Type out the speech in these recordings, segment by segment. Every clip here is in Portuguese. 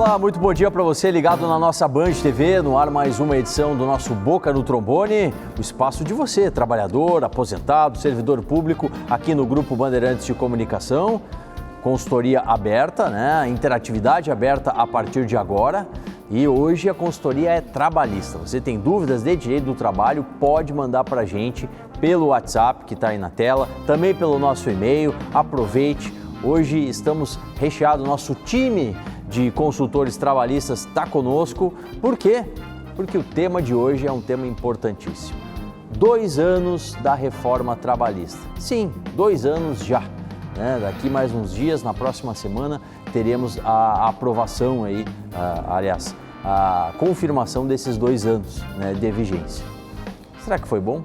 Olá, muito bom dia para você ligado na nossa Band TV, no ar mais uma edição do nosso Boca no Trombone, o espaço de você, trabalhador, aposentado, servidor público, aqui no Grupo Bandeirantes de Comunicação, consultoria aberta, né? Interatividade aberta a partir de agora. E hoje a consultoria é trabalhista. Você tem dúvidas de direito do trabalho, pode mandar para a gente pelo WhatsApp que está aí na tela, também pelo nosso e-mail, aproveite. Hoje estamos recheados, nosso time de consultores trabalhistas está conosco. Por quê? Porque o tema de hoje é um tema importantíssimo. 2 anos da reforma trabalhista. Sim, 2 anos já. Né? Daqui mais uns dias, na próxima semana, teremos a aprovação aí, a confirmação desses 2 anos, né, de vigência. Será que foi bom?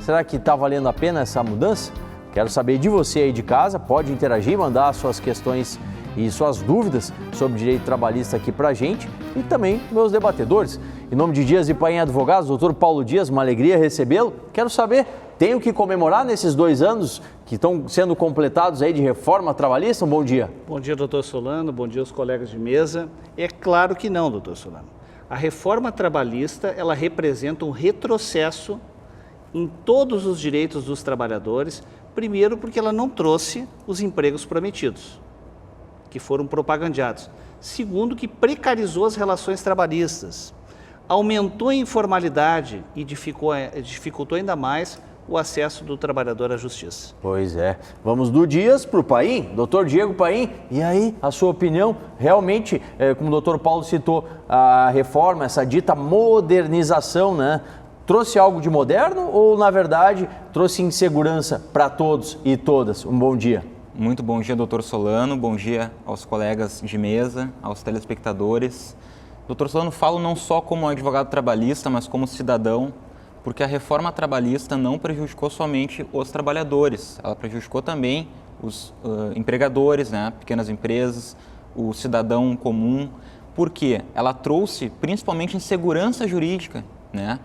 Será que está valendo a pena essa mudança? Quero saber de você aí de casa, pode interagir, mandar suas questões e suas dúvidas sobre direito trabalhista aqui pra gente e também meus debatedores. Em nome de Dias e Paim Advogados, doutor Paulo Dias, uma alegria recebê-lo. Quero saber, tem o que comemorar nesses 2 anos que estão sendo completados aí de reforma trabalhista? Um bom dia. Bom dia, doutor Solano, bom dia aos colegas de mesa. É claro que não, doutor Solano. A reforma trabalhista, ela representa um retrocesso em todos os direitos dos trabalhadores. Primeiro, porque ela não trouxe os empregos prometidos, que foram propagandeados. Segundo, que precarizou as relações trabalhistas, aumentou a informalidade e dificultou ainda mais o acesso do trabalhador à justiça. Pois é. Vamos do Dias para o Paim, doutor Diego Paim. E aí, a sua opinião? Realmente, como o doutor Paulo citou, a reforma, essa dita modernização, né? Trouxe algo de moderno ou, na verdade, trouxe insegurança para todos e todas? Um bom dia. Muito bom dia, doutor Solano. Bom dia aos colegas de mesa, aos telespectadores. Doutor Solano, falo não só como advogado trabalhista, mas como cidadão, porque a reforma trabalhista não prejudicou somente os trabalhadores, ela prejudicou também os empregadores, né, pequenas empresas, o cidadão comum, porque ela trouxe principalmente insegurança jurídica, né?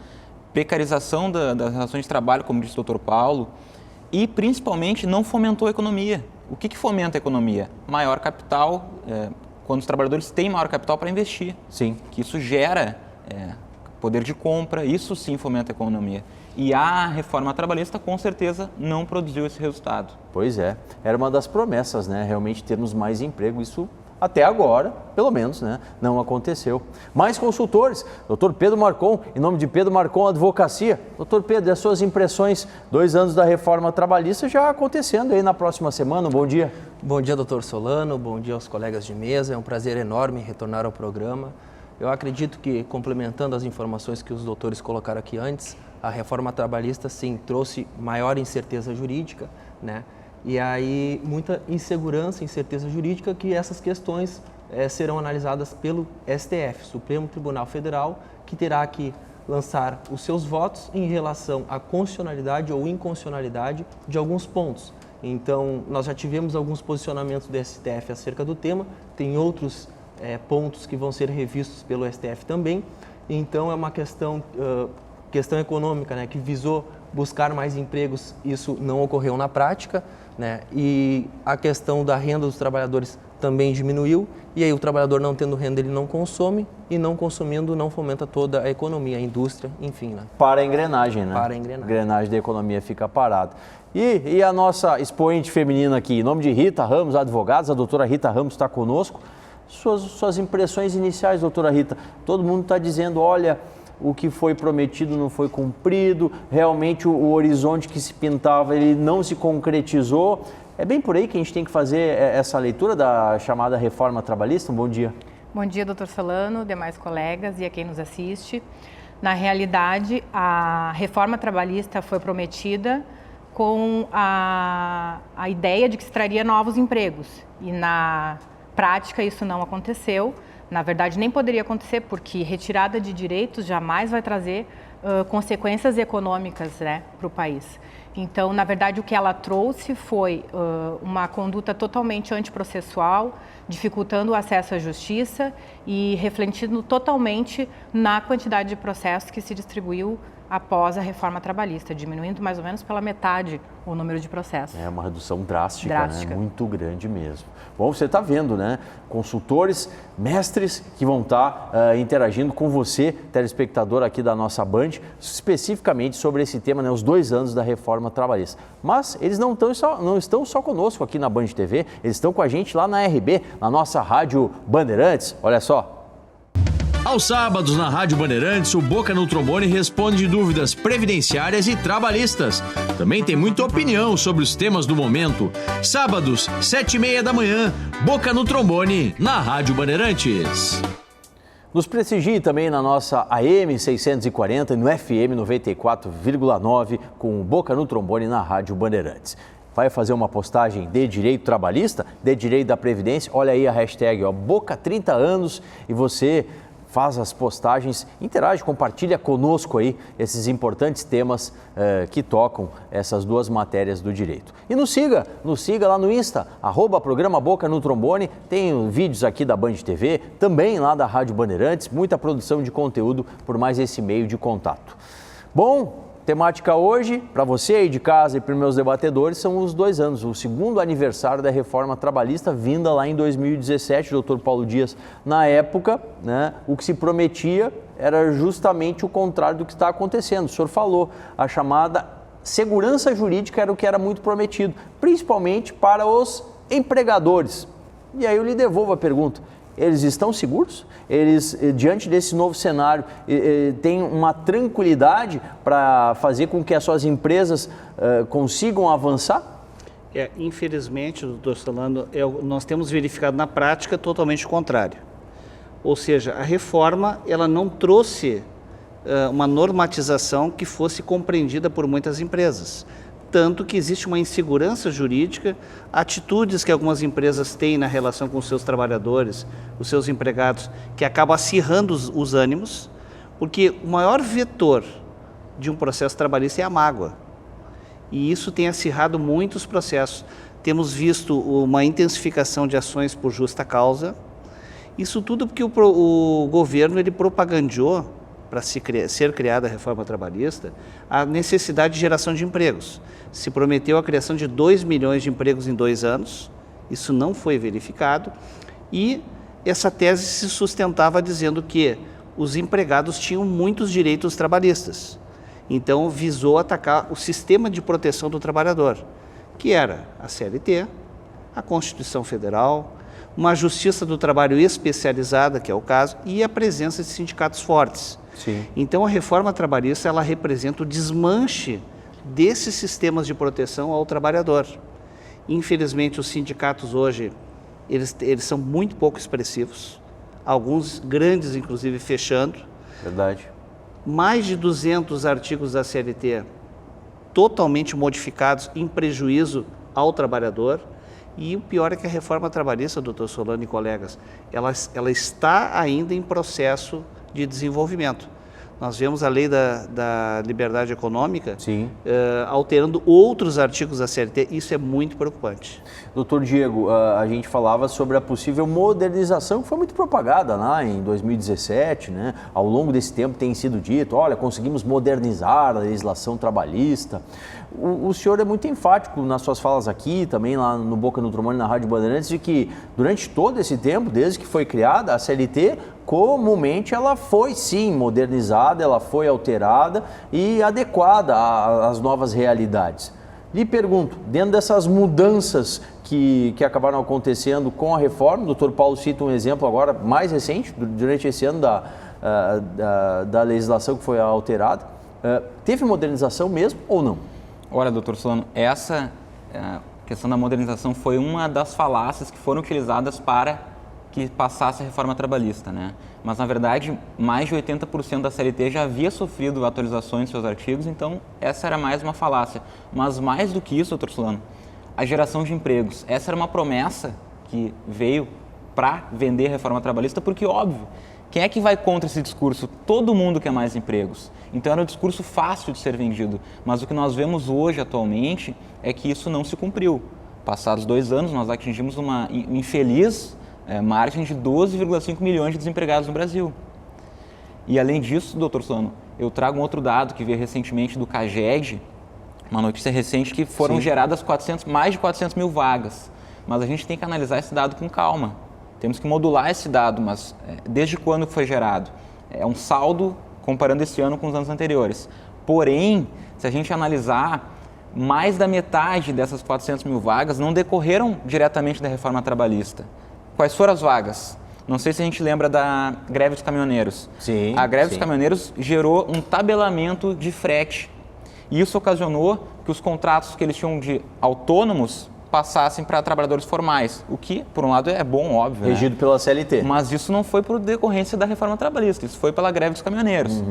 Precarização das relações de trabalho, como disse o doutor Paulo, e principalmente não fomentou a economia. O que fomenta a economia? Maior capital, quando os trabalhadores têm maior capital para investir. Sim. Que isso gera poder de compra, isso sim fomenta a economia. E a reforma trabalhista, com certeza, não produziu esse resultado. Pois é, era uma das promessas, né? Realmente termos mais emprego, isso até agora, pelo menos, né? Não aconteceu. Mais consultores, doutor Pedro Marcon, em nome de Pedro Marcon Advocacia. Doutor Pedro, e as suas impressões, 2 anos da reforma trabalhista já acontecendo aí na próxima semana, um bom dia. Bom dia, doutor Solano, bom dia aos colegas de mesa, é um prazer enorme retornar ao programa. Eu acredito que, complementando as informações que os doutores colocaram aqui antes, a reforma trabalhista, sim, trouxe maior incerteza jurídica, né? E aí, muita incerteza jurídica, que essas questões serão analisadas pelo STF, Supremo Tribunal Federal, que terá que lançar os seus votos em relação à constitucionalidade ou inconstitucionalidade de alguns pontos. Então, nós já tivemos alguns posicionamentos do STF acerca do tema, tem outros pontos que vão ser revistos pelo STF também. Então, é uma questão econômica, né, que visou buscar mais empregos, isso não ocorreu na prática, né? E a questão da renda dos trabalhadores também diminuiu, e aí o trabalhador não tendo renda, ele não consome, e não consumindo não fomenta toda a economia, a indústria, enfim. Né? Para a engrenagem, né? Para a engrenagem. A engrenagem da economia fica parada. E a nossa expoente feminina aqui, em nome de Rita Ramos Advogados, a doutora Rita Ramos está conosco. Suas impressões iniciais, doutora Rita. Todo mundo está dizendo, olha, o que foi prometido não foi cumprido, realmente o horizonte que se pintava, ele não se concretizou. É bem por aí que a gente tem que fazer essa leitura da chamada reforma trabalhista? Um bom dia. Bom dia, doutor Solano, demais colegas e a quem nos assiste. Na realidade, a reforma trabalhista foi prometida com a ideia de que se traria novos empregos. E na prática isso não aconteceu. Na verdade, nem poderia acontecer, porque retirada de direitos jamais vai trazer consequências econômicas, né, para o país. Então, na verdade, o que ela trouxe foi uma conduta totalmente antiprocessual, dificultando o acesso à justiça e refletindo totalmente na quantidade de processos que se distribuiu após a reforma trabalhista, diminuindo mais ou menos pela metade o número de processos. É uma redução drástica. Né? Muito grande mesmo. Bom, você está vendo, né? Consultores, mestres que vão estar interagindo com você, telespectador aqui da nossa Band, especificamente sobre esse tema, né? Os 2 anos da reforma trabalhista. Mas eles não estão só conosco aqui na Band TV, eles estão com a gente lá na RB, na nossa Rádio Bandeirantes. Olha só. Aos sábados, na Rádio Bandeirantes, o Boca no Trombone responde dúvidas previdenciárias e trabalhistas. Também tem muita opinião sobre os temas do momento. Sábados, 7h30 da manhã, Boca no Trombone, na Rádio Bandeirantes. Nos prestigie também na nossa AM 640 e no FM 94,9 com o Boca no Trombone na Rádio Bandeirantes. Vai fazer uma postagem de direito trabalhista, de direito da Previdência? Olha aí a hashtag, ó, Boca 30 anos, e você faz as postagens, interage, compartilha conosco aí esses importantes temas que tocam essas 2 matérias do direito. E nos siga lá no Insta, @programa Boca no Trombone, tem vídeos aqui da Band TV, também lá da Rádio Bandeirantes, muita produção de conteúdo por mais esse meio de contato. Bom, temática hoje, para você aí de casa e para os meus debatedores, são os 2 anos, o 2º aniversário da reforma trabalhista, vinda lá em 2017, doutor Paulo Dias. Na época, né, o que se prometia era justamente o contrário do que está acontecendo. O senhor falou, a chamada segurança jurídica era o que era muito prometido, principalmente para os empregadores. E aí eu lhe devolvo a pergunta. Eles estão seguros? Eles, diante desse novo cenário, têm uma tranquilidade para fazer com que as suas empresas consigam avançar? Infelizmente, doutor Solano, nós temos verificado na prática totalmente o contrário. Ou seja, a reforma ela não trouxe uma normatização que fosse compreendida por muitas empresas. Tanto que existe uma insegurança jurídica, atitudes que algumas empresas têm na relação com os seus trabalhadores, os seus empregados, que acabam acirrando os ânimos, porque o maior vetor de um processo trabalhista é a mágoa. E isso tem acirrado muitos processos. Temos visto uma intensificação de ações por justa causa. Isso tudo porque o governo ele propagandeou, para ser criada a reforma trabalhista, a necessidade de geração de empregos. Se prometeu a criação de 2 milhões de empregos em 2 anos, isso não foi verificado, e essa tese se sustentava dizendo que os empregados tinham muitos direitos trabalhistas. Então, visou atacar o sistema de proteção do trabalhador, que era a CLT, a Constituição Federal, uma justiça do trabalho especializada, que é o caso, e a presença de sindicatos fortes. Sim. Então, a reforma trabalhista ela representa o desmanche desses sistemas de proteção ao trabalhador. Infelizmente, os sindicatos hoje, eles são muito pouco expressivos, alguns grandes, inclusive, fechando. Verdade. Mais de 200 artigos da CLT totalmente modificados em prejuízo ao trabalhador. E o pior é que a reforma trabalhista, doutor Solano e colegas, ela está ainda em processo de desenvolvimento. Nós vemos a lei da liberdade econômica alterando outros artigos da CLT, isso é muito preocupante. Doutor Diego, a gente falava sobre a possível modernização que foi muito propagada lá em 2017, né? Ao longo desse tempo tem sido dito, olha, conseguimos modernizar a legislação trabalhista. O senhor é muito enfático nas suas falas aqui, também lá no Boca no Trombone, na Rádio Bandeirantes, de que durante todo esse tempo, desde que foi criada a CLT, comumente ela foi sim modernizada, ela foi alterada e adequada às novas realidades. Lhe pergunto, dentro dessas mudanças que acabaram acontecendo com a reforma, o doutor Paulo cita um exemplo agora mais recente, durante esse ano da legislação que foi alterada, teve modernização mesmo ou não? Olha, doutor Solano, essa questão da modernização foi uma das falácias que foram utilizadas para que passasse a reforma trabalhista, né? Mas, na verdade, mais de 80% da CLT já havia sofrido atualizações em seus artigos, então essa era mais uma falácia. Mas, mais do que isso, doutor Solano, a geração de empregos. Essa era uma promessa que veio para vender a reforma trabalhista, porque, óbvio, quem é que vai contra esse discurso? Todo mundo quer mais empregos. Então era um discurso fácil de ser vendido. Mas o que nós vemos hoje, atualmente, é que isso não se cumpriu. Passados 2 anos, nós atingimos uma infeliz margem de 12,5 milhões de desempregados no Brasil. E além disso, doutor Solano, Eu trago um outro dado que veio recentemente do CAGED, uma notícia recente que foram geradas mais de 400 mil vagas. Mas a gente tem que analisar esse dado com calma. Temos que modular esse dado, mas desde quando foi gerado? É um saldo comparando esse ano com os anos anteriores. Porém, se a gente analisar, mais da metade dessas 400 mil vagas não decorreram diretamente da reforma trabalhista. Quais foram as vagas? Não sei se a gente lembra da greve dos caminhoneiros. Sim, a greve dos caminhoneiros gerou um tabelamento de frete. E isso ocasionou que os contratos que eles tinham de autônomos passassem para trabalhadores formais, o que, por um lado, é bom, óbvio. Regido pela CLT. Mas isso não foi por decorrência da reforma trabalhista, isso foi pela greve dos caminhoneiros.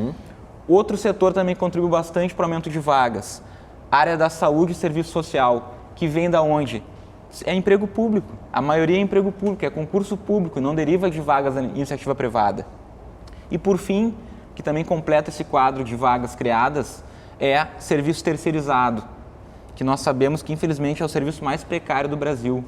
Outro setor também contribuiu bastante para o aumento de vagas. Área da saúde e serviço social, que vem da onde? É emprego público. A maioria é emprego público, é concurso público, não deriva de vagas da iniciativa privada. E por fim, que também completa esse quadro de vagas criadas, é serviço terceirizado, que nós sabemos que infelizmente é o serviço mais precário do Brasil,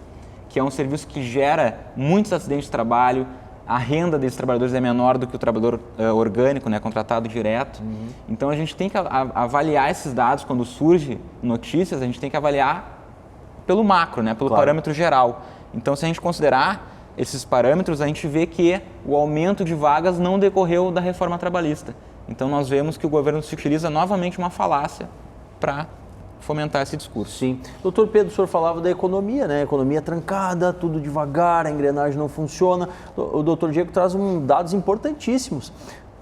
que é um serviço que gera muitos acidentes de trabalho, a renda desses trabalhadores é menor do que o trabalhador orgânico, né, contratado direto. Então a gente tem que avaliar esses dados quando surge notícias, a gente tem que avaliar pelo macro, né, pelo parâmetro geral. Então se a gente considerar esses parâmetros, a gente vê que o aumento de vagas não decorreu da reforma trabalhista. Então nós vemos que o governo se utiliza novamente uma falácia para fomentar esse discurso. Sim. Doutor Pedro, o senhor falava da economia, né? Economia trancada, tudo devagar, a engrenagem não funciona. O doutor Diego traz dados importantíssimos.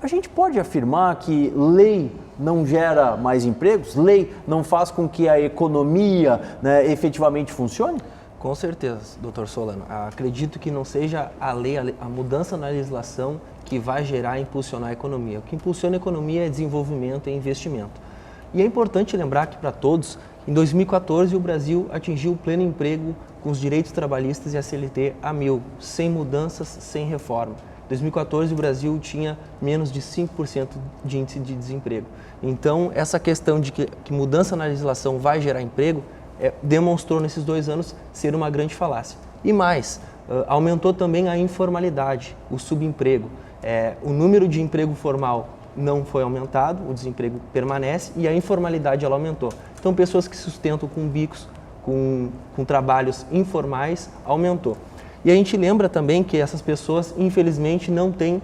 A gente pode afirmar que lei não gera mais empregos? Lei não faz com que a economia, né, efetivamente funcione? Com certeza, doutor Solano. Acredito que não seja a lei, a mudança na legislação que vai gerar e impulsionar a economia. O que impulsiona a economia é desenvolvimento e investimento. E é importante lembrar que, para todos, em 2014 o Brasil atingiu o pleno emprego com os direitos trabalhistas e a CLT a 1000, sem mudanças, sem reforma. Em 2014 o Brasil tinha menos de 5% de índice de desemprego. Então, essa questão de que mudança na legislação vai gerar emprego, demonstrou nesses 2 anos ser uma grande falácia. E mais, aumentou também a informalidade, o subemprego. O número de emprego formal não foi aumentado, o desemprego permanece e a informalidade ela aumentou. Então, pessoas que sustentam com bicos, com trabalhos informais, aumentou. E a gente lembra também que essas pessoas, infelizmente, não têm,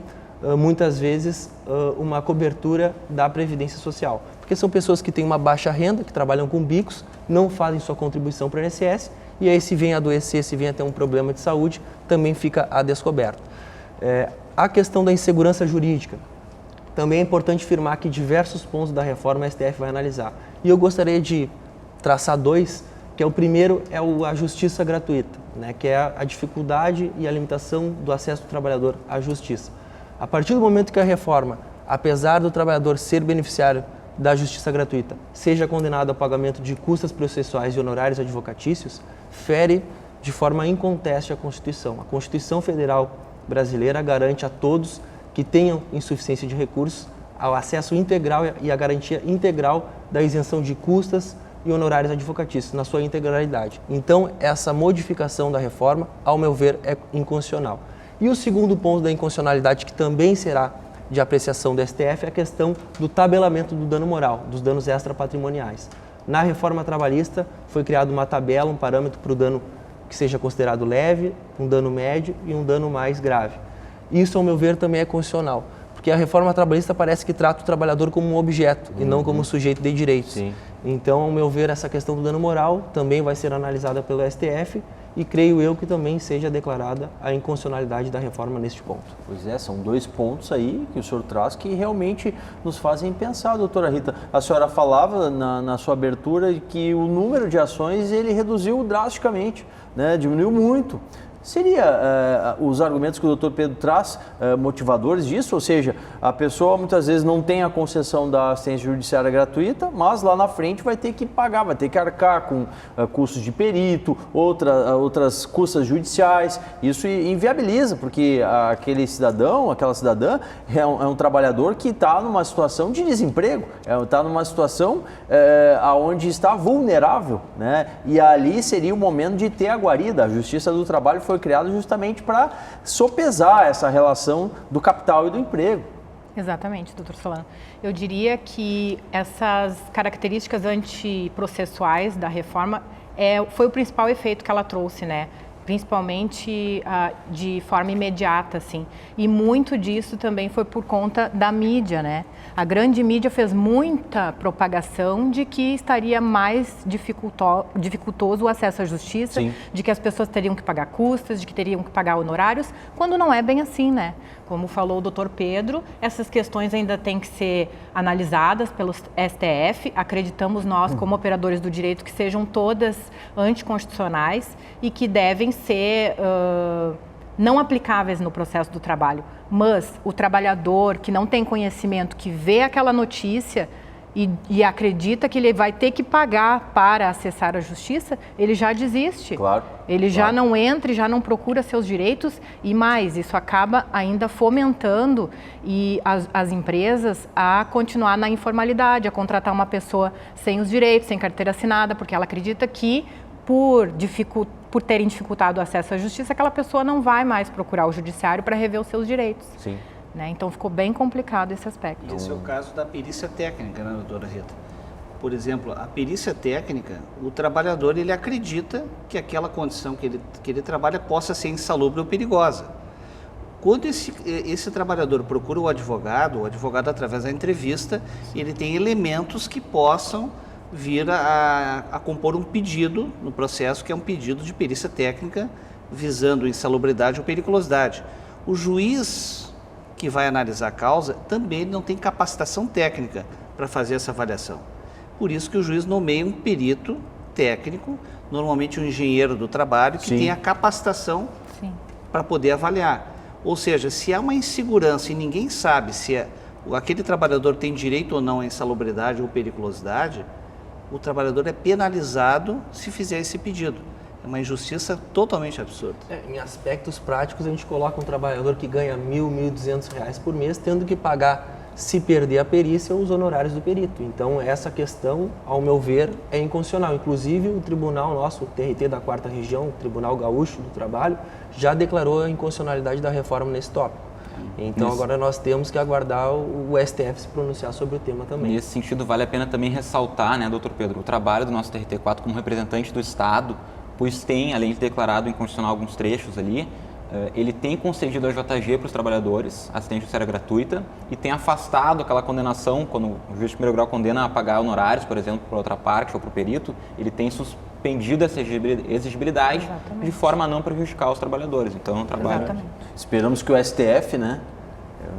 muitas vezes, uma cobertura da Previdência Social. Porque são pessoas que têm uma baixa renda, que trabalham com bicos, não fazem sua contribuição para o INSS, e aí se vem adoecer, se vem a ter um problema de saúde, também fica a descoberto. A questão da insegurança jurídica. Também é importante afirmar que diversos pontos da reforma a STF vai analisar. E eu gostaria de traçar 2, que o primeiro é a justiça gratuita, né, que é a dificuldade e a limitação do acesso do trabalhador à justiça. A partir do momento que a reforma, apesar do trabalhador ser beneficiário da justiça gratuita, seja condenado ao pagamento de custas processuais e honorários advocatícios, fere de forma inconteste a Constituição. A Constituição Federal brasileira garante a todos que tenham insuficiência de recursos ao acesso integral e a garantia integral da isenção de custas e honorários advocatícios, na sua integralidade. Então, essa modificação da reforma, ao meu ver, é inconstitucional. E o segundo ponto da inconstitucionalidade, que também será de apreciação do STF, é a questão do tabelamento do dano moral, dos danos extrapatrimoniais. Na reforma trabalhista, foi criada uma tabela, um parâmetro para o dano que seja considerado leve, um dano médio e um dano mais grave. Isso, ao meu ver, também é constitucional, porque a reforma trabalhista parece que trata o trabalhador como um objeto e não como um sujeito de direitos. Sim. Então, ao meu ver, essa questão do dano moral também vai ser analisada pelo STF e creio eu que também seja declarada a inconstitucionalidade da reforma neste ponto. Pois é, são 2 pontos aí que o senhor traz que realmente nos fazem pensar, doutora Rita. A senhora falava na sua abertura que o número de ações ele reduziu drasticamente, né? Diminuiu muito. Seria os argumentos que o doutor Pedro traz motivadores disso? Ou seja, a pessoa muitas vezes não tem a concessão da assistência judiciária gratuita, mas lá na frente vai ter que pagar, vai ter que arcar com custos de perito, outras custas judiciais. Isso inviabiliza, porque aquele cidadão, aquela cidadã é um trabalhador que está numa situação de desemprego, está numa situação onde está vulnerável, né? E ali seria o momento de ter a guarida. A Justiça do Trabalho foi criado justamente para sopesar essa relação do capital e do emprego. Exatamente, doutor Solano. Eu diria que essas características antiprocessuais da reforma foi o principal efeito que ela trouxe, né? Principalmente de forma imediata, assim. E muito disso também foi por conta da mídia, né? A grande mídia fez muita propagação de que estaria mais dificultoso o acesso à justiça, Sim. de que as pessoas teriam que pagar custas, de que teriam que pagar honorários, quando não é bem assim, né? Como falou o doutor Pedro, essas questões ainda têm que ser analisadas pelo STF. Acreditamos nós, como operadores do direito, que sejam todas anticonstitucionais e que devem ser não aplicáveis no processo do trabalho. Mas o trabalhador que não tem conhecimento, que vê aquela notícia e acredita que ele vai ter que pagar para acessar a justiça, ele já desiste. Claro. Ele já não entra e já não procura seus direitos e mais, isso acaba ainda fomentando as empresas a continuar na informalidade, a contratar uma pessoa sem os direitos, sem carteira assinada, porque ela acredita que por terem dificultado o acesso à justiça, aquela pessoa não vai mais procurar o judiciário para rever os seus direitos. Sim. Né? Então ficou bem complicado esse aspecto. Esse é o caso da perícia técnica, né, doutora Rita? Por exemplo, a perícia técnica, o trabalhador ele acredita que aquela condição que ele trabalha possa ser insalubre ou perigosa. Quando esse trabalhador procura o advogado através da entrevista, ele tem elementos que possam vir a compor um pedido no processo, que é um pedido de perícia técnica visando insalubridade ou periculosidade. O juiz que vai analisar a causa também não tem capacitação técnica para fazer essa avaliação. Por isso que o juiz nomeia um perito técnico, normalmente um engenheiro do trabalho, que tem a capacitação para poder avaliar. Ou seja, se há uma insegurança e ninguém sabe se aquele trabalhador tem direito ou não à insalubridade ou periculosidade, o trabalhador é penalizado se fizer esse pedido. É uma injustiça totalmente absurda. Em aspectos práticos, a gente coloca um trabalhador que ganha R$1.000, R$1.200 por mês, tendo que pagar, se perder a perícia, os honorários do perito. Então, essa questão, ao meu ver, é inconstitucional. Inclusive, o tribunal nosso, o TRT da 4ª Região, o Tribunal Gaúcho do Trabalho, já declarou a inconstitucionalidade da reforma nesse tópico. Então, agora nós temos que aguardar o STF se pronunciar sobre o tema também. Nesse sentido, vale a pena também ressaltar, né, doutor Pedro, o trabalho do nosso TRT4 como representante do Estado, pois tem, além de declarado inconstitucional alguns trechos ali, ele tem concedido a JG para os trabalhadores, assistência judiciária gratuita, e tem afastado aquela condenação, quando o juiz de primeiro grau condena a pagar honorários, por exemplo, para outra parte ou para o perito, ele tem suspendido essa exigibilidade de forma a não prejudicar os trabalhadores. Então, é um trabalho... Esperamos que o STF, né,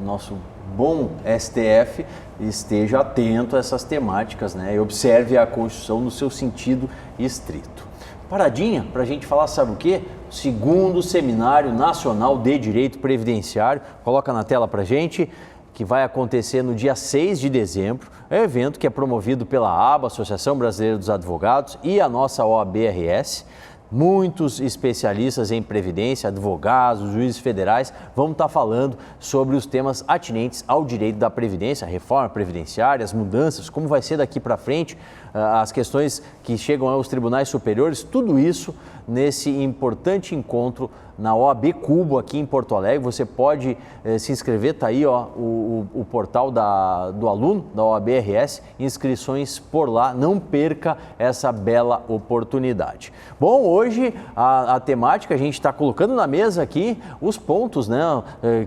o nosso bom STF, esteja atento a essas temáticas, né, e observe a Constituição no seu sentido estrito. Paradinha para a gente falar, sabe o quê? Segundo Seminário Nacional de Direito Previdenciário, coloca na tela para a gente, que vai acontecer no dia 6 de dezembro. É um evento que é promovido pela ABA, Associação Brasileira dos Advogados, e a nossa OAB-RS. Muitos especialistas em previdência, advogados, juízes federais, vão estar falando sobre os temas atinentes ao direito da previdência, a reforma previdenciária, as mudanças, como vai ser daqui para frente, as questões que chegam aos tribunais superiores, tudo isso nesse importante encontro na OAB Cubo aqui em Porto Alegre. Você pode se inscrever, está aí ó, o portal do aluno da OAB-RS, inscrições por lá, não perca essa bela oportunidade. Bom, hoje a temática, a gente está colocando na mesa aqui os pontos, né,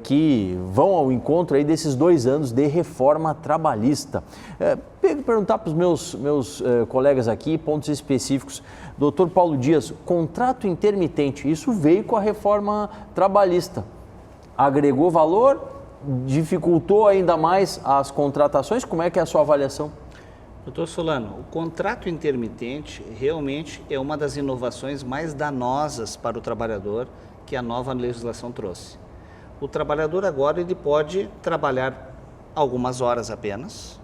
que vão ao encontro aí desses 2 anos de reforma trabalhista. Perguntar para os meus colegas aqui, pontos específicos. Doutor Paulo Dias, contrato intermitente, isso veio com a reforma trabalhista. Agregou valor, dificultou ainda mais as contratações? Como é que é a sua avaliação? Doutor Solano, o contrato intermitente realmente é uma das inovações mais danosas para o trabalhador que a nova legislação trouxe. O trabalhador agora ele pode trabalhar algumas horas apenas,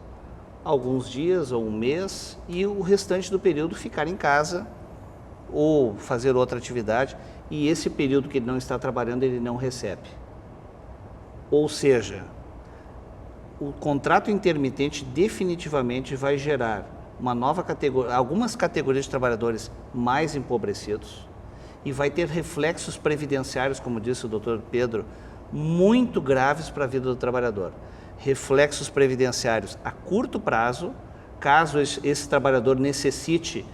alguns dias ou um mês, e o restante do período ficar em casa ou fazer outra atividade, e esse período que ele não está trabalhando ele não recebe. Ou seja, o contrato intermitente definitivamente vai gerar uma nova categoria, algumas categorias de trabalhadores mais empobrecidos, e vai ter reflexos previdenciários, como disse o doutor Pedro, muito graves para a vida do trabalhador. reflexos previdenciários a curto prazo, caso esse trabalhador necessite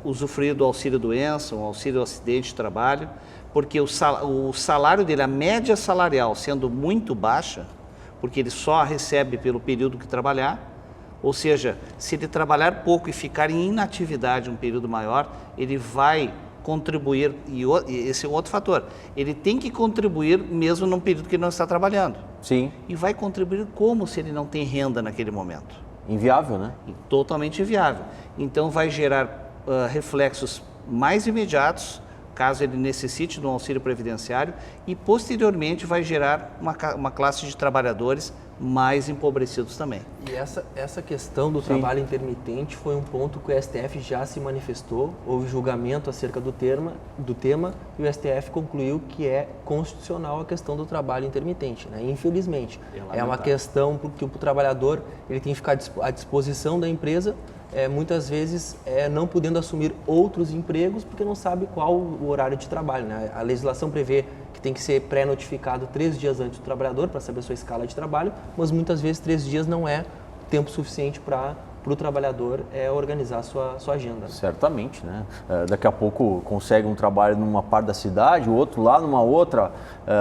usufruir do auxílio-doença, um auxílio-acidente de trabalho, porque o salário dele, a média salarial sendo muito baixa, porque ele só recebe pelo período que trabalhar, ou seja, se ele trabalhar pouco e ficar em inatividade um período maior, ele vai contribuir, e esse é um outro fator, ele tem que contribuir mesmo num período que ele não está trabalhando. Sim. E vai contribuir como se ele não tem renda naquele momento? Inviável, né? Totalmente inviável. Então vai gerar reflexos mais imediatos, caso ele necessite de um auxílio previdenciário, e posteriormente vai gerar uma classe de trabalhadores mais empobrecidos também. E essa questão do trabalho intermitente foi um ponto que o STF já se manifestou, houve julgamento acerca do tema, e o STF concluiu que é constitucional a questão do trabalho intermitente, né? Infelizmente. É uma questão porque o trabalhador ele tem que ficar à disposição da empresa, muitas vezes não podendo assumir outros empregos porque não sabe qual o horário de trabalho, né? A legislação prevê que tem que ser pré-notificado 3 dias antes do trabalhador para saber a sua escala de trabalho, mas muitas vezes 3 dias não é tempo suficiente para o trabalhador organizar a sua agenda. Né? Certamente, né? Daqui a pouco consegue um trabalho numa parte da cidade, o outro lá numa outra,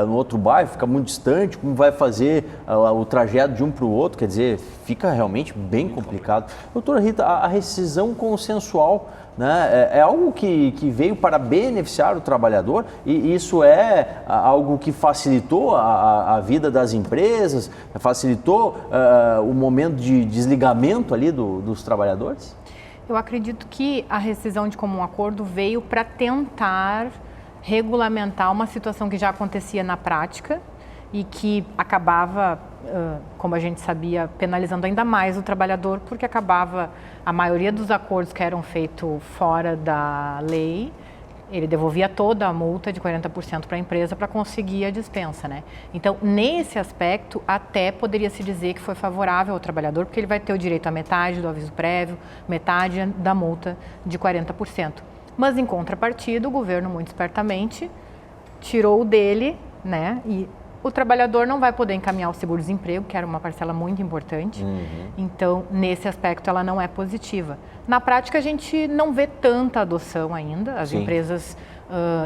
no outro bairro, fica muito distante, como vai fazer o trajeto de um para o outro, quer dizer, fica realmente bem complicado. Doutora Rita, a rescisão consensual, né, é algo que veio para beneficiar o trabalhador e isso é algo que facilitou a vida das empresas, facilitou o momento de desligamento ali dos trabalhadores? Eu acredito que a rescisão de comum acordo veio para tentar regulamentar uma situação que já acontecia na prática e que acabava, como a gente sabia, penalizando ainda mais o trabalhador, porque acabava a maioria dos acordos que eram feitos fora da lei, ele devolvia toda a multa de 40% para a empresa para conseguir a dispensa, né? Então, nesse aspecto, até poderia se dizer que foi favorável ao trabalhador, porque ele vai ter o direito a metade do aviso prévio, metade da multa de 40%. Mas, em contrapartida, o governo, muito espertamente, tirou o dele, né? E o trabalhador não vai poder encaminhar o seguro-desemprego, que era uma parcela muito importante. Então, nesse aspecto, ela não é positiva. Na prática, a gente não vê tanta adoção ainda. As empresas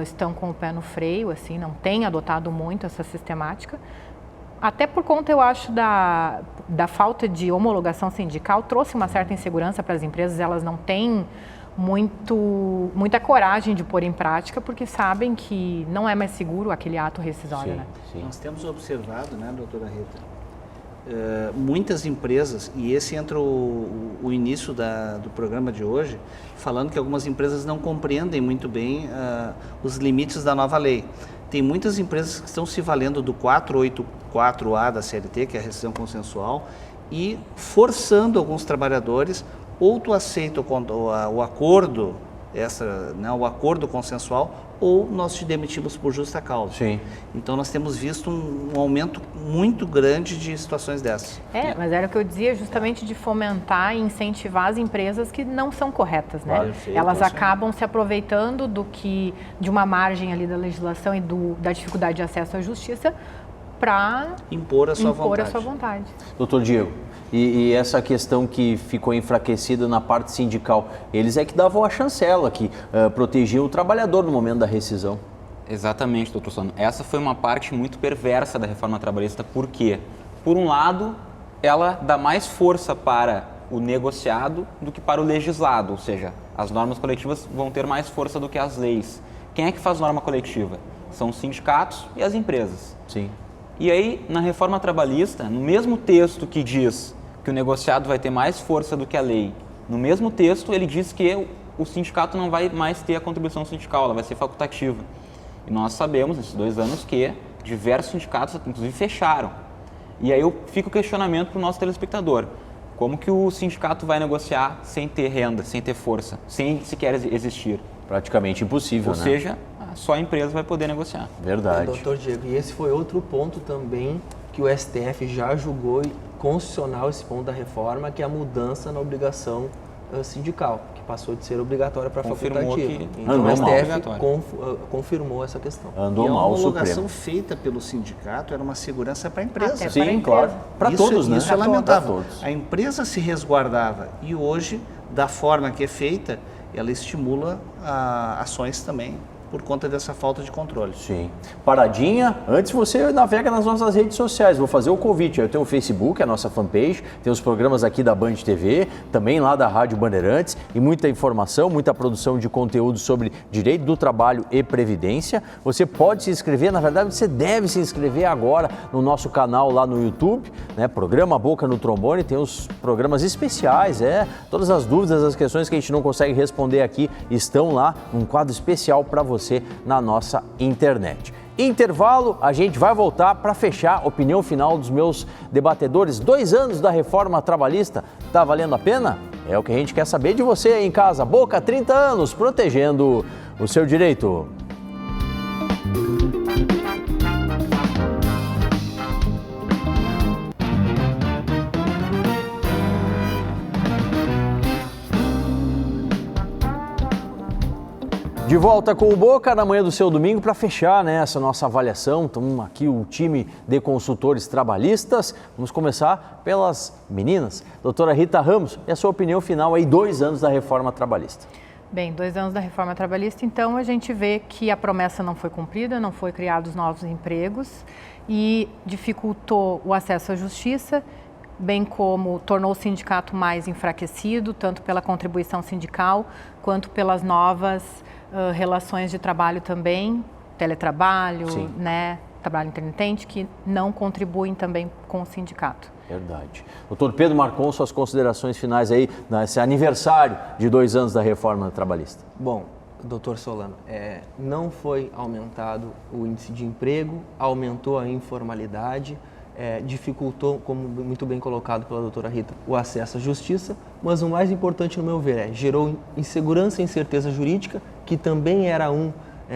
estão com o pé no freio, assim, não têm adotado muito essa sistemática. Até por conta, eu acho, da falta de homologação sindical, trouxe uma certa insegurança para as empresas. Elas não têm muita coragem de pôr em prática, porque sabem que não é mais seguro aquele ato rescisório, né? Sim. Nós temos observado, né, doutora Rita, muitas empresas, e esse entra o início do programa de hoje, falando que algumas empresas não compreendem muito bem os limites da nova lei. Tem muitas empresas que estão se valendo do 484A da CLT, que é a rescisão consensual, e forçando alguns trabalhadores. Ou tu aceita o acordo, o acordo consensual, ou nós te demitimos por justa causa. Sim. Então nós temos visto um aumento muito grande de situações dessas. Mas era o que eu dizia, justamente de fomentar e incentivar as empresas que não são corretas, né? Perfeito, elas acabam se aproveitando de uma margem ali da legislação e da dificuldade de acesso à justiça para impor a sua vontade. Doutor Diego, e essa questão que ficou enfraquecida na parte sindical, eles é que davam a chancela, que protegiam o trabalhador no momento da rescisão. Exatamente, doutor Solano. Essa foi uma parte muito perversa da reforma trabalhista, porque, por um lado, ela dá mais força para o negociado do que para o legislado, ou seja, as normas coletivas vão ter mais força do que as leis. Quem é que faz norma coletiva? São os sindicatos e as empresas. Sim. E aí, na reforma trabalhista, no mesmo texto que diz que o negociado vai ter mais força do que a lei, no mesmo texto ele diz que o sindicato não vai mais ter a contribuição sindical, ela vai ser facultativa. E nós sabemos, nesses 2 anos, que diversos sindicatos, inclusive, fecharam. E aí fica o questionamento para o nosso telespectador. Como que o sindicato vai negociar sem ter renda, sem ter força, sem sequer existir? Praticamente impossível, né? Ou seja, só a empresa vai poder negociar. Verdade. Doutor Diego, e esse foi outro ponto também que o STF já julgou constitucional, esse ponto da reforma, que é a mudança na obrigação sindical, que passou de ser obrigatória para Confirmou facultativa. que Então o STF obrigatório. confirmou essa questão. Andou E a mal o homologação Supremo. feita pelo sindicato era uma segurança para a empresa. Até Sim, para a empresa. claro. Para todos, né? Isso é Pra lamentável. todos. A empresa se resguardava e hoje, da forma que é feita, ela estimula ações também por conta dessa falta de controle. Sim. Paradinha, antes você navega nas nossas redes sociais. Vou fazer o convite. Eu tenho o Facebook, a nossa fanpage, tem os programas aqui da Band TV, também lá da Rádio Bandeirantes, e muita informação, muita produção de conteúdo sobre direito do trabalho e previdência. Você pode se inscrever, na verdade você deve se inscrever agora no nosso canal lá no YouTube, né? Programa Boca no Trombone, tem os programas especiais, todas as dúvidas, as questões que a gente não consegue responder aqui estão lá num quadro especial para você na nossa internet. Intervalo, a gente vai voltar para fechar a opinião final dos meus debatedores. 2 anos da reforma trabalhista, tá valendo a pena? É o que a gente quer saber de você aí em casa. Boca, 30 anos, protegendo o seu direito. De volta com o Boca na manhã do seu domingo para fechar, né, essa nossa avaliação. Estamos aqui o time de consultores trabalhistas. Vamos começar pelas meninas. Doutora Rita Ramos, e a sua opinião final aí, 2 anos da reforma trabalhista? Bem, 2 anos da reforma trabalhista, então a gente vê que a promessa não foi cumprida, não foi criados novos empregos e dificultou o acesso à justiça, bem como tornou o sindicato mais enfraquecido, tanto pela contribuição sindical quanto pelas novas relações de trabalho também, teletrabalho, né, trabalho intermitente, que não contribuem também com o sindicato. Verdade. Doutor Pedro Marcon, suas considerações finais aí nesse aniversário de 2 anos da reforma trabalhista. Bom, doutor Solano, não foi aumentado o índice de emprego, aumentou a informalidade, dificultou, como muito bem colocado pela doutora Rita, o acesso à justiça, mas o mais importante, no meu ver, gerou insegurança e incerteza jurídica, que também era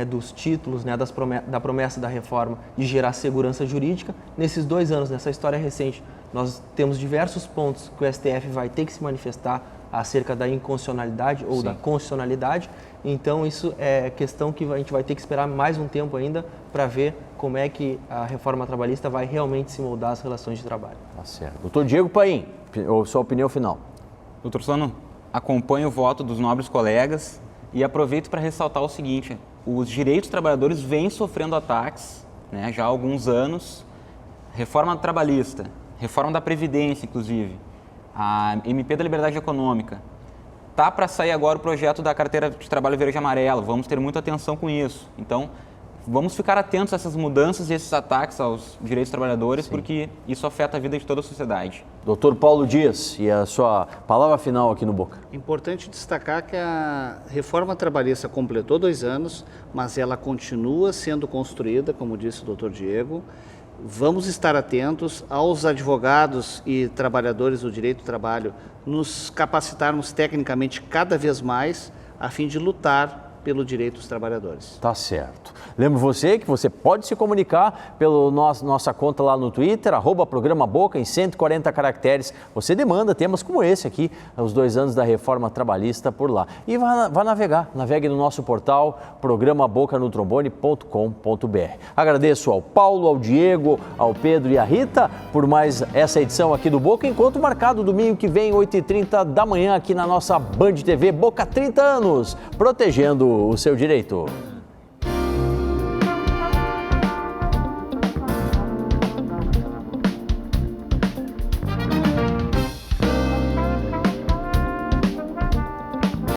dos títulos, né, da promessa da reforma de gerar segurança jurídica. Nesses 2 anos, nessa história recente, nós temos diversos pontos que o STF vai ter que se manifestar acerca da inconstitucionalidade ou da constitucionalidade. Então, isso é questão que a gente vai ter que esperar mais um tempo ainda para ver como é que a reforma trabalhista vai realmente se moldar às relações de trabalho. Tá certo. Doutor Diego Paim, sua opinião final. Doutor Solano, acompanho o voto dos nobres colegas e aproveito para ressaltar o seguinte: os direitos dos trabalhadores vêm sofrendo ataques, né, já há alguns anos. Reforma trabalhista, reforma da Previdência, inclusive, a MP da Liberdade Econômica. Tá para sair agora o projeto da carteira de trabalho verde e amarelo, vamos ter muita atenção com isso. Então, vamos ficar atentos a essas mudanças e esses ataques aos direitos dos trabalhadores, porque isso afeta a vida de toda a sociedade. Doutor Paulo Dias, e a sua palavra final aqui no Boca. Importante destacar que a reforma trabalhista completou 2 anos, mas ela continua sendo construída, como disse o doutor Diego. Vamos estar atentos aos advogados e trabalhadores do direito do trabalho, nos capacitarmos tecnicamente cada vez mais, a fim de lutar pelo direito dos trabalhadores. Tá certo. Lembro você que você pode se comunicar pela nossa conta lá no Twitter, @Programa Boca, em 140 caracteres. Você demanda temas como esse aqui, os 2 anos da reforma trabalhista por lá. E vá navegue no nosso portal, programabocanutrombone.com.br. Agradeço ao Paulo, ao Diego, ao Pedro e à Rita por mais essa edição aqui do Boca, encontro marcado domingo que vem, 8h30 da manhã, aqui na nossa Band TV. Boca, 30 anos, protegendo o seu direito.